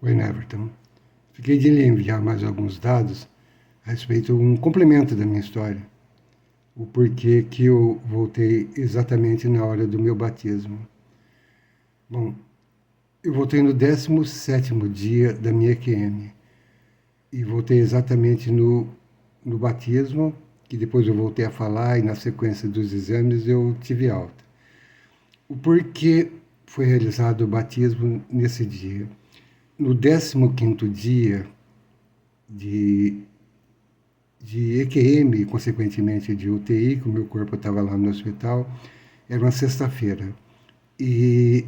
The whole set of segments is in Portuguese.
Oi, Neverton. Fiquei de lhe enviar mais alguns dados a respeito de um complemento da minha história. O porquê que eu voltei exatamente na hora do meu batismo. Bom, eu voltei no 17º dia da minha EQM. E voltei exatamente no batismo, que depois eu voltei a falar e na sequência dos exames eu tive alta. O porquê foi realizado o batismo nesse dia? No 15º dia de EQM, consequentemente de UTI, que o meu corpo estava lá no hospital, era uma sexta-feira. E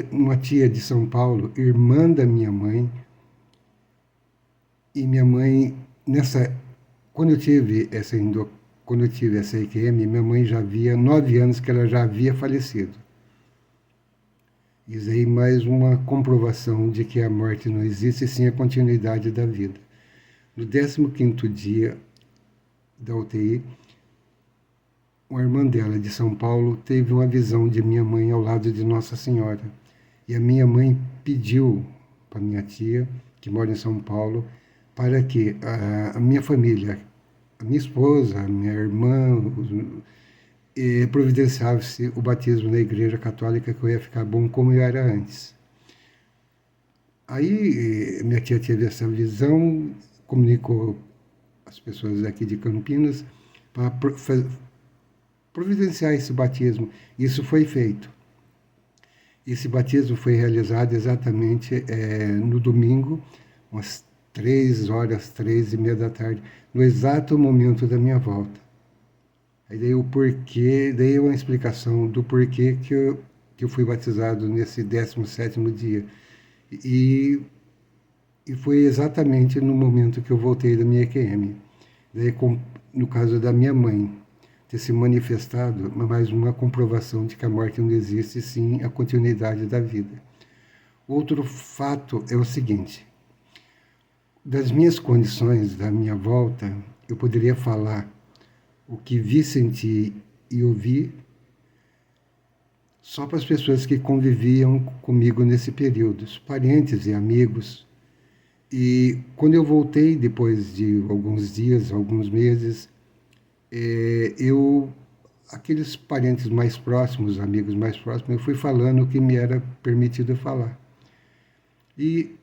uma tia de São Paulo, irmã da minha mãe, e minha mãe, quando eu tive quando eu tive essa EQM, minha mãe já havia 9 anos que ela já havia falecido. Isso aí mais uma comprovação de que a morte não existe, sim a continuidade da vida. No 15º dia da UTI, uma irmã dela de São Paulo teve uma visão de minha mãe ao lado de Nossa Senhora. E a minha mãe pediu para minha tia, que mora em São Paulo, para que a minha família, a minha esposa, a minha irmã, providenciasse o batismo na Igreja Católica, que eu ia ficar bom como eu era antes. Aí minha tia teve essa visão, comunicou às pessoas aqui de Campinas para providenciar esse batismo. Isso foi feito. Esse batismo foi realizado exatamente no domingo, umas 3 horas, 3:30 da tarde, no exato momento da minha volta. Aí daí o porquê, daí uma explicação do porquê que eu fui batizado nesse 17º dia. E, e foi exatamente no momento que eu voltei da minha EQM. Daí, no caso da minha mãe, ter se manifestado, mais uma comprovação de que a morte não existe, sim a continuidade da vida. Outro fato é o seguinte: das minhas condições, da minha volta, eu poderia falar o que vi, senti e ouvi só para as pessoas que conviviam comigo nesse período, os parentes e amigos. E quando eu voltei, depois de alguns dias, alguns meses, aqueles parentes mais próximos, amigos mais próximos, eu fui falando o que me era permitido falar. E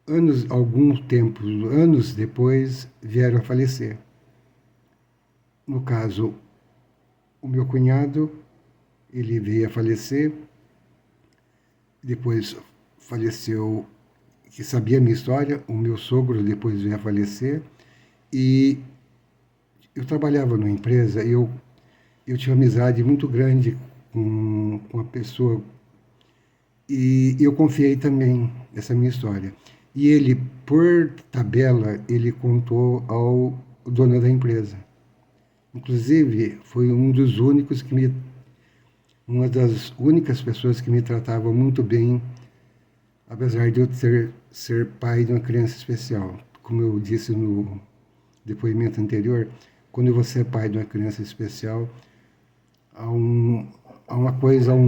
anos depois, vieram a falecer. No caso, o meu cunhado, ele veio a falecer, depois faleceu, que sabia a minha história, o meu sogro depois veio a falecer, e eu trabalhava numa empresa, eu tinha uma amizade muito grande com uma pessoa e eu confiei também nessa minha história. E ele, por tabela, ele contou ao dono da empresa. Inclusive, foi uma das únicas pessoas que me tratava muito bem, apesar de eu ser pai de uma criança especial. Como eu disse no depoimento anterior, quando você é pai de uma criança especial, há um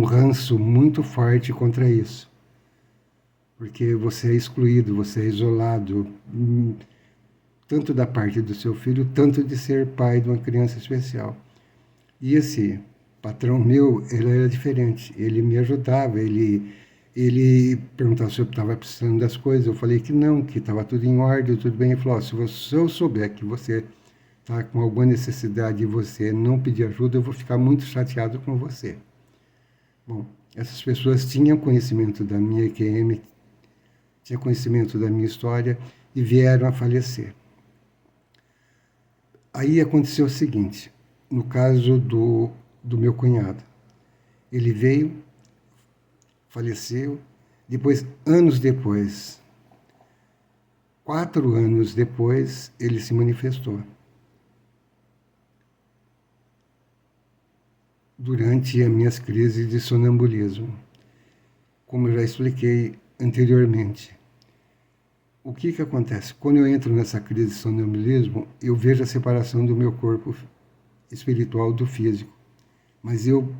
ranço muito forte contra isso. Porque você é excluído, você é isolado, tanto da parte do seu filho, tanto de ser pai de uma criança especial. E esse patrão meu, ele era diferente, ele me ajudava, ele perguntava se eu estava precisando das coisas, eu falei que não, que estava tudo em ordem, tudo bem. Ele falou: se eu souber que você está com alguma necessidade e você não pedir ajuda, eu vou ficar muito chateado com você. Bom, essas pessoas tinham conhecimento da minha EQM, tinham conhecimento da minha história e vieram a falecer. Aí aconteceu o seguinte, no caso do meu cunhado. Ele veio, faleceu, depois, anos depois, 4 anos depois, ele se manifestou. Durante as minhas crises de sonambulismo. Como eu já expliquei anteriormente. O que acontece? Quando eu entro nessa crise de sonambulismo, eu vejo a separação do meu corpo espiritual do físico, mas eu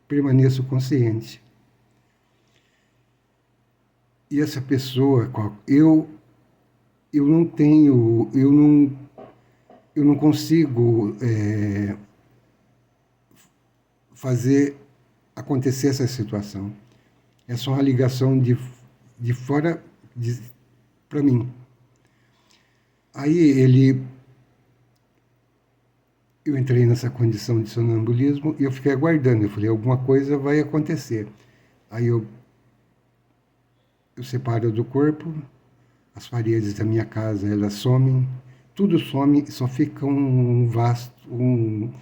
permaneço consciente. E essa pessoa, eu não tenho, eu não consigo fazer acontecer essa situação. É só uma ligação de fora para mim. Aí eu entrei nessa condição de sonambulismo e eu fiquei aguardando. Eu falei, alguma coisa vai acontecer. Aí eu separo do corpo, as paredes da minha casa elas somem, tudo some, só fica um vasto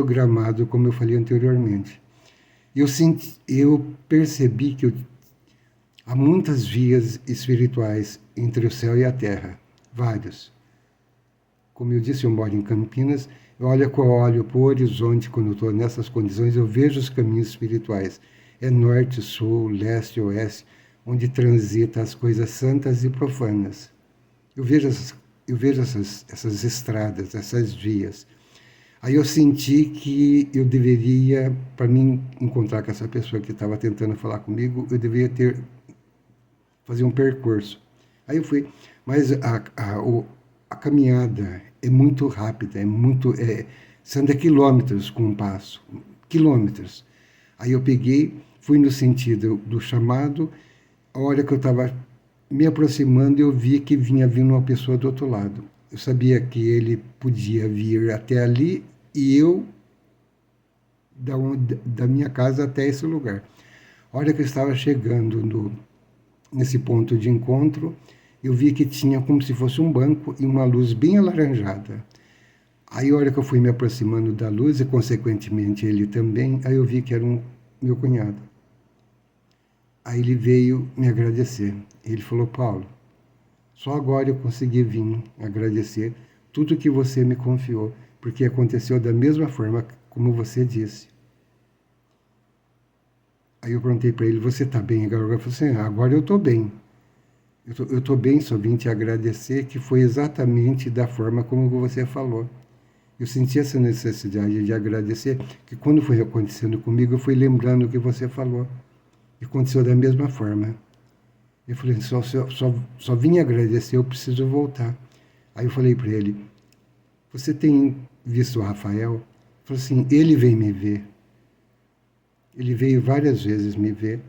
gramado, como eu falei anteriormente. Eu percebi que há muitas vias espirituais entre o céu e a terra, vários. Como eu disse, eu moro em Campinas, eu olho para o horizonte quando eu estou nessas condições, eu vejo os caminhos espirituais. É norte, sul, leste, oeste, onde transita as coisas santas e profanas. Eu vejo essas estradas, essas vias. Aí eu senti que eu deveria, para mim encontrar com essa pessoa que estava tentando falar comigo, eu deveria fazer um percurso. Aí eu fui, mas a caminhada é muito rápida, você anda quilômetros com um passo, quilômetros. Aí eu peguei, fui no sentido do chamado, a hora que eu estava me aproximando, eu vi que vinha vindo uma pessoa do outro lado. Eu sabia que ele podia vir até ali e eu da minha casa até esse lugar. A hora que eu estava chegando nesse ponto de encontro, eu vi que tinha como se fosse um banco e uma luz bem alaranjada. Aí, a hora que eu fui me aproximando da luz, e consequentemente ele também, aí eu vi que era meu cunhado. Aí ele veio me agradecer. Ele falou, Paulo, só agora eu consegui vir agradecer tudo que você me confiou, porque aconteceu da mesma forma como você disse. Aí eu perguntei para ele, você está bem? Agora ele falou assim, agora eu estou bem. Eu estou bem, só vim te agradecer, que foi exatamente da forma como você falou. Eu senti essa necessidade de agradecer, que quando foi acontecendo comigo, eu fui lembrando o que você falou. E aconteceu da mesma forma. Eu falei, só vim agradecer, eu preciso voltar. Aí eu falei para ele, você tem visto o Rafael? Ele falou assim, ele vem me ver. Ele veio várias vezes me ver,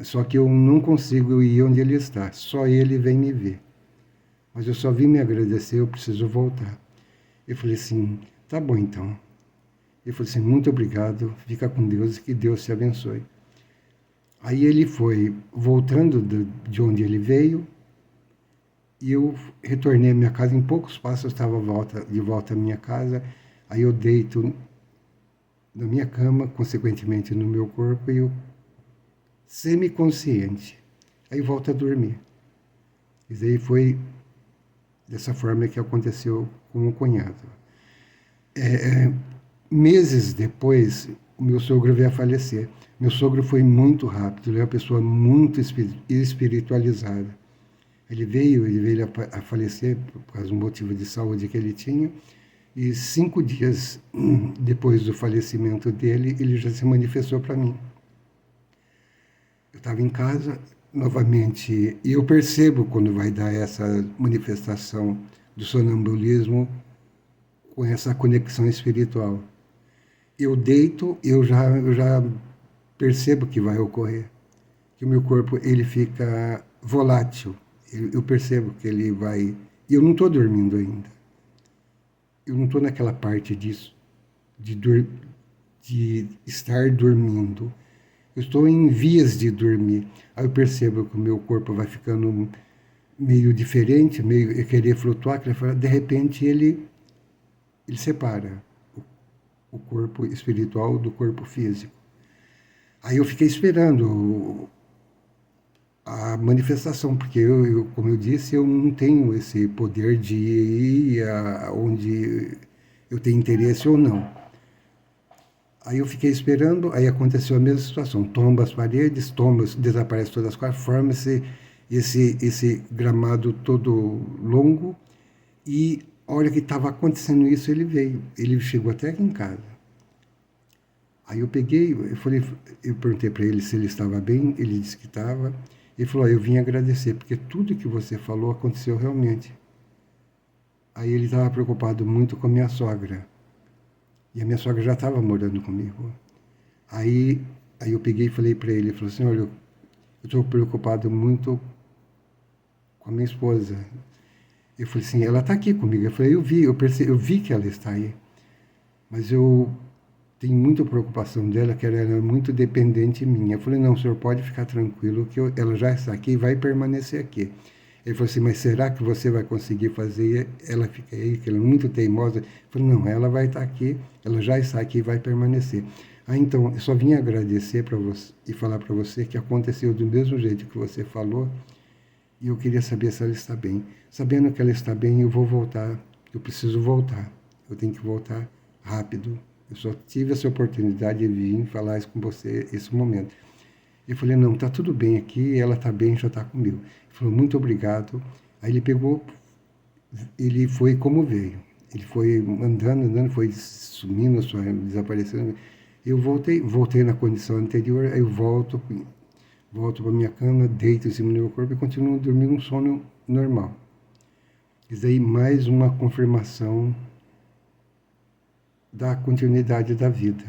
só que eu não consigo ir onde ele está. Só ele vem me ver. Mas eu só vim me agradecer, eu preciso voltar. Eu falei assim, tá bom então. Ele falou assim, muito obrigado, fica com Deus e que Deus te abençoe. Aí ele foi voltando de onde ele veio e eu retornei à minha casa. Em poucos passos eu estava de volta à minha casa. Aí eu deito na minha cama, consequentemente no meu corpo, e eu semi-consciente. Aí volto a dormir. E daí foi dessa forma que aconteceu com o cunhado. Meses depois, o meu sogro veio a falecer. Meu sogro foi muito rápido, ele é uma pessoa muito espiritualizada. Ele veio a falecer por causa de um motivo de saúde que ele tinha, e 5 dias depois do falecimento dele, ele já se manifestou para mim. Eu estava em casa, novamente, e eu percebo quando vai dar essa manifestação do sonambulismo com essa conexão espiritual. Eu deito, eu já percebo que vai ocorrer, que o meu corpo ele fica volátil. Eu percebo que ele vai. E eu não estou dormindo ainda. Eu não estou naquela parte disso, de estar dormindo. Eu estou em vias de dormir. Aí eu percebo que o meu corpo vai ficando meio diferente, meio querer flutuar, de repente ele separa o corpo espiritual do corpo físico. Aí eu fiquei esperando a manifestação, porque como eu disse, eu não tenho esse poder de ir onde eu tenho interesse ou não. Aí eu fiquei esperando, aí aconteceu a mesma situação. Tomba as paredes, desaparece todas as quatro, forma esse gramado todo longo. E a hora que estava acontecendo isso, ele veio. Ele chegou até aqui em casa. Aí eu peguei, eu perguntei para ele se ele estava bem, ele disse que estava. Ele falou, eu vim agradecer, porque tudo que você falou aconteceu realmente. Aí ele estava preocupado muito com a minha sogra. E a minha sogra já estava morando comigo. Aí, aí eu peguei e falei para ele, ele falou assim, olha, eu estou preocupado muito com a minha esposa. Eu falei assim, ela está aqui comigo. Eu falei, eu vi que ela está aí. Mas eu tenho muita preocupação dela, que ela é muito dependente minha. Eu falei, não, o senhor pode ficar tranquilo, que ela já está aqui e vai permanecer aqui. Ele falou assim, mas será que você vai conseguir fazer ela ficar aí, que ela é muito teimosa? Eu falei, não, ela vai estar aqui, ela já está aqui e vai permanecer. Ah, então, eu só vim agradecer para você e falar para você que aconteceu do mesmo jeito que você falou, e eu queria saber se ela está bem. Sabendo que ela está bem, eu vou voltar, eu preciso voltar, eu tenho que voltar rápido. Eu só tive essa oportunidade de vir falar isso com você esse momento. Eu falei, não, tá tudo bem aqui, ela tá bem, já tá comigo. Ele falou, muito obrigado. Aí ele pegou, ele foi como veio. Ele foi andando, foi sumindo, desaparecendo. Eu voltei na condição anterior, aí eu volto para minha cama, deito em cima do meu corpo e continuo dormindo um sono normal. Isso aí mais uma confirmação da continuidade da vida.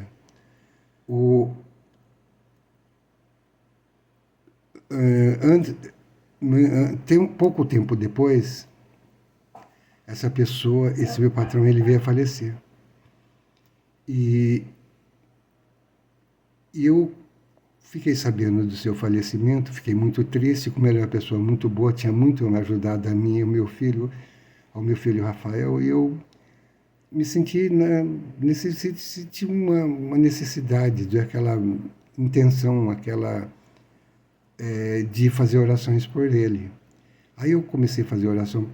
Tem um pouco tempo depois, essa pessoa, esse meu patrão, ele veio a falecer. E eu fiquei sabendo do seu falecimento, fiquei muito triste, como ele era uma pessoa muito boa, tinha muito me ajudado a mim e ao meu filho Rafael, e eu me senti senti uma necessidade, de aquela intenção, de fazer orações por ele. Aí eu comecei a fazer oração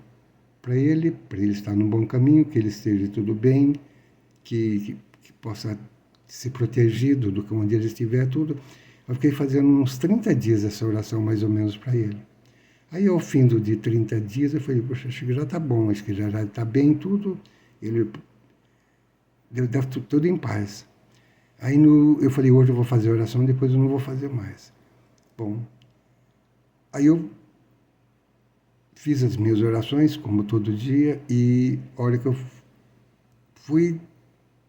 para ele estar no bom caminho, que ele esteja tudo bem, que possa ser protegido do que onde ele estiver, tudo. Eu fiquei fazendo uns 30 dias essa oração, mais ou menos, para ele. Aí, ao fim de 30 dias, eu falei, poxa, acho que já está bom, acho que já está bem tudo, ele deu tudo em paz. Aí eu falei, hoje eu vou fazer a oração, depois eu não vou fazer mais. Bom, aí eu fiz as minhas orações, como todo dia, e a hora que eu fui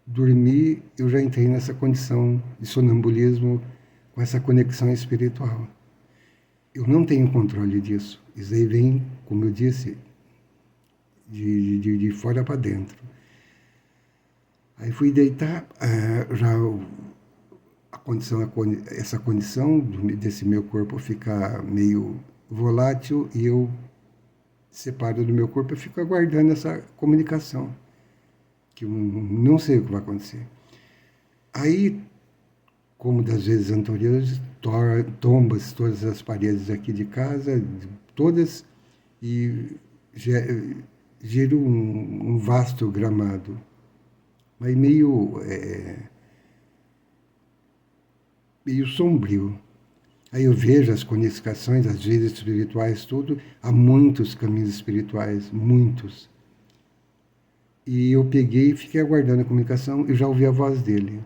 dormir, eu já entrei nessa condição de sonambulismo, com essa conexão espiritual. Eu não tenho controle disso. Isso aí vem, como eu disse, de fora para dentro. Aí fui deitar, já essa condição desse meu corpo ficar meio volátil e eu separo do meu corpo, eu fico aguardando essa comunicação, que eu não sei o que vai acontecer. Aí, como das vezes anteriores, tombas todas as paredes aqui de casa, todas, e gera um vasto gramado, mas meio sombrio. Aí eu vejo as conexões, as vidas espirituais, tudo. Há muitos caminhos espirituais, muitos. E eu peguei e fiquei aguardando a comunicação e já ouvi a voz dele.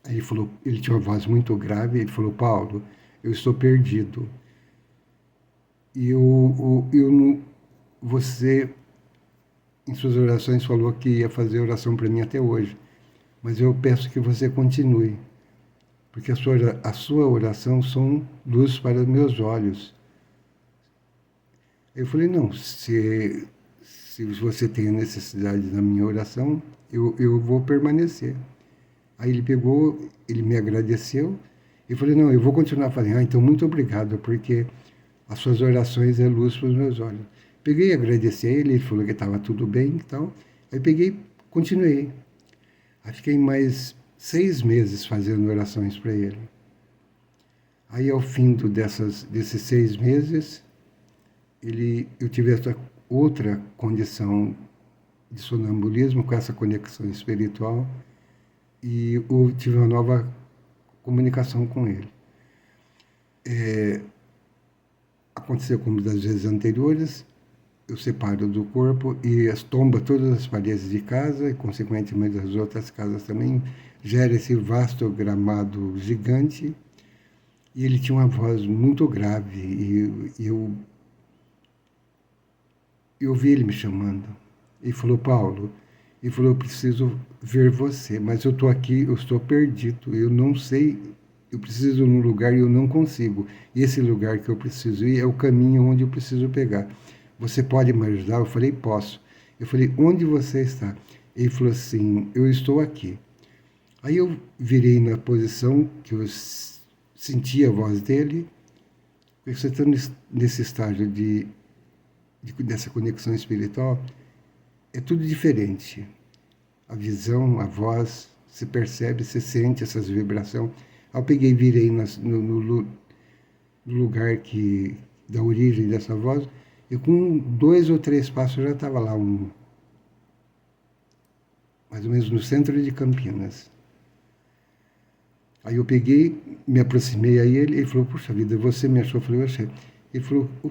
Aí ele falou, ele tinha uma voz muito grave, ele falou, Paulo, eu estou perdido. E você, em suas orações, falou que ia fazer oração para mim até hoje. Mas eu peço que você continue. Porque a sua oração são luz para os meus olhos. Eu falei, não, se você tem a necessidade da minha oração, eu vou permanecer. Aí ele pegou, ele me agradeceu, e eu falei, não, eu vou continuar fazendo. Então, muito obrigado, porque as suas orações é luz para os meus olhos. Peguei e agradeci a ele, ele falou que estava tudo bem e tal. Aí peguei, continuei. Aí fiquei mais 6 meses fazendo orações para ele. Aí, ao fim desses 6 meses, eu tive essa outra condição de sonambulismo, com essa conexão espiritual, e eu tive uma nova comunicação com ele. Aconteceu como das vezes anteriores, eu separo do corpo e tomba todas as paredes de casa e, consequentemente, as outras casas também, gera esse vasto gramado gigante. E ele tinha uma voz muito grave e eu ouvi ele me chamando. Ele falou, Paulo, ele falou, eu preciso ver você, mas eu estou aqui, eu estou perdido, eu não sei, eu preciso ir num lugar e eu não consigo. E esse lugar que eu preciso ir é o caminho onde eu preciso pegar. Você pode me ajudar? Eu falei, posso. Eu falei, onde você está? Ele falou assim, eu estou aqui. Aí eu virei na posição que eu senti a voz dele, porque você está nesse estágio dessa conexão espiritual, é tudo diferente. A visão, a voz, se percebe, se sente essas vibrações. Aí eu peguei e virei no lugar da origem dessa voz, e com 2 ou 3 passos eu já estava lá, mais ou menos no centro de Campinas. Aí eu peguei, me aproximei a ele, ele falou, puxa vida, você me achou? Eu falei, eu achei. Ele falou, o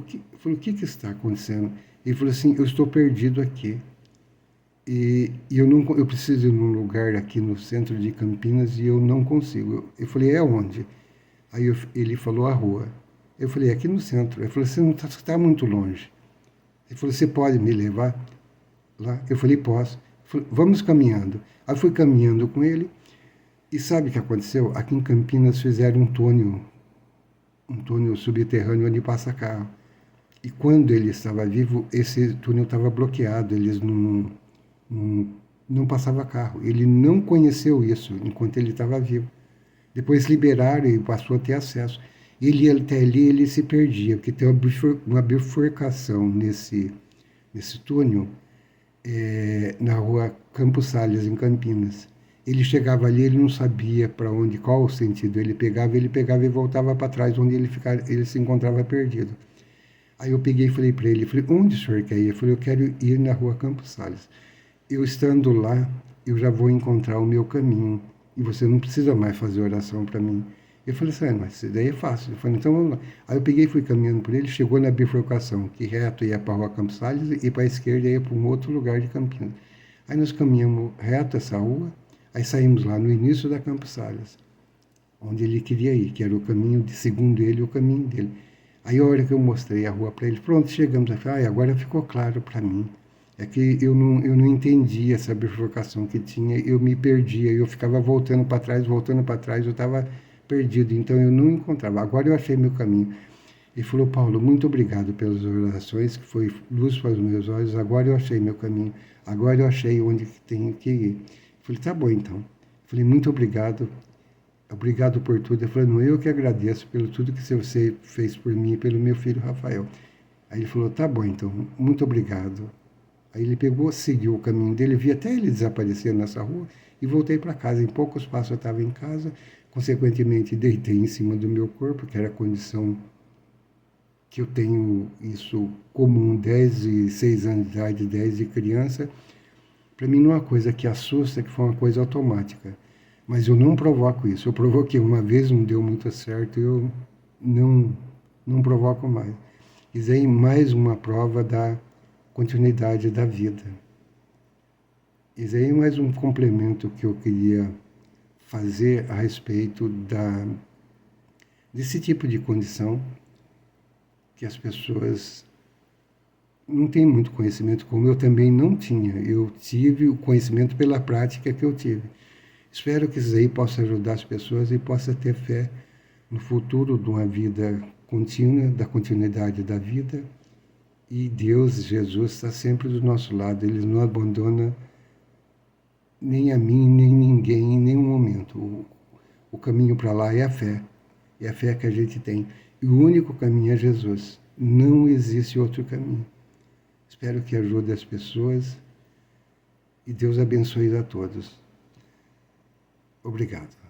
que está acontecendo? Ele falou assim, eu estou perdido aqui. E eu preciso ir num lugar aqui no centro de Campinas e eu não consigo. Eu falei, é onde? Ele falou, a rua. Eu falei, aqui no centro. Ele falou, você não está muito longe. Ele falou, você pode me levar lá? Eu falei, posso. Ele falou, vamos caminhando. Aí fui caminhando com ele. E sabe o que aconteceu? Aqui em Campinas fizeram um túnel subterrâneo onde passa carro. E quando ele estava vivo, esse túnel estava bloqueado, eles não passava carro. Ele não conheceu isso enquanto ele estava vivo. Depois liberaram e passou a ter acesso. Ele até ali ele se perdia, porque tem uma bifurcação nesse túnel, na rua Campos Salles, em Campinas. Ele chegava ali, ele não sabia para onde, qual o sentido. Ele pegava e voltava para trás, onde ele se encontrava perdido. Aí eu peguei e falei para ele, falei, onde o senhor quer ir? Eu falei, eu quero ir na rua Campos Salles. Eu estando lá, eu já vou encontrar o meu caminho. E você não precisa mais fazer oração para mim. Eu falei assim, mas isso daí é fácil. Eu falei, então vamos lá. Aí eu peguei e fui caminhando por ele, chegou na bifurcação, que reto ia para a rua Campos Salles e para a esquerda ia para um outro lugar de Campinas. Aí nós caminhamos reto essa rua, aí saímos lá no início da Campos Salles, onde ele queria ir, que era o caminho, segundo ele, o caminho dele. Aí a hora que eu mostrei a rua para ele, pronto, chegamos aqui, agora ficou claro para mim. É que eu não entendi essa bifurcação que tinha, eu me perdia, eu ficava voltando para trás, eu estava perdido, então eu não encontrava. Agora eu achei meu caminho. Ele falou, Paulo, muito obrigado pelas orações, que foi luz para os meus olhos, agora eu achei meu caminho, agora eu achei onde tenho que ir. Eu falei, tá bom então. Eu falei, muito obrigado, obrigado por tudo. Ele falou, não, eu que agradeço pelo tudo que você fez por mim e pelo meu filho Rafael. Aí ele falou, tá bom então, muito obrigado. Aí ele pegou, seguiu o caminho dele, vi até ele desaparecer nessa rua e voltei para casa. Em poucos passos eu estava em casa, consequentemente deitei em cima do meu corpo, que era a condição que eu tenho isso comum, 10 e 6 anos de idade, 10 de criança. Para mim não é uma coisa que assusta, que foi uma coisa automática. Mas eu não provoco isso. Eu provoquei uma vez, não deu muito certo, eu não provoco mais. Isso aí mais uma prova da continuidade da vida. Isso aí é mais um complemento que eu queria fazer a respeito desse tipo de condição que as pessoas não têm muito conhecimento, como eu também não tinha. Eu tive o conhecimento pela prática que eu tive. Espero que isso aí possa ajudar as pessoas e possa ter fé no futuro de uma vida contínua, da continuidade da vida. E Deus, Jesus, está sempre do nosso lado. Ele não abandona nem a mim, nem ninguém, em nenhum momento. O caminho para lá é a fé. É a fé que a gente tem. E o único caminho é Jesus. Não existe outro caminho. Espero que ajude as pessoas e Deus abençoe a todos. Obrigado.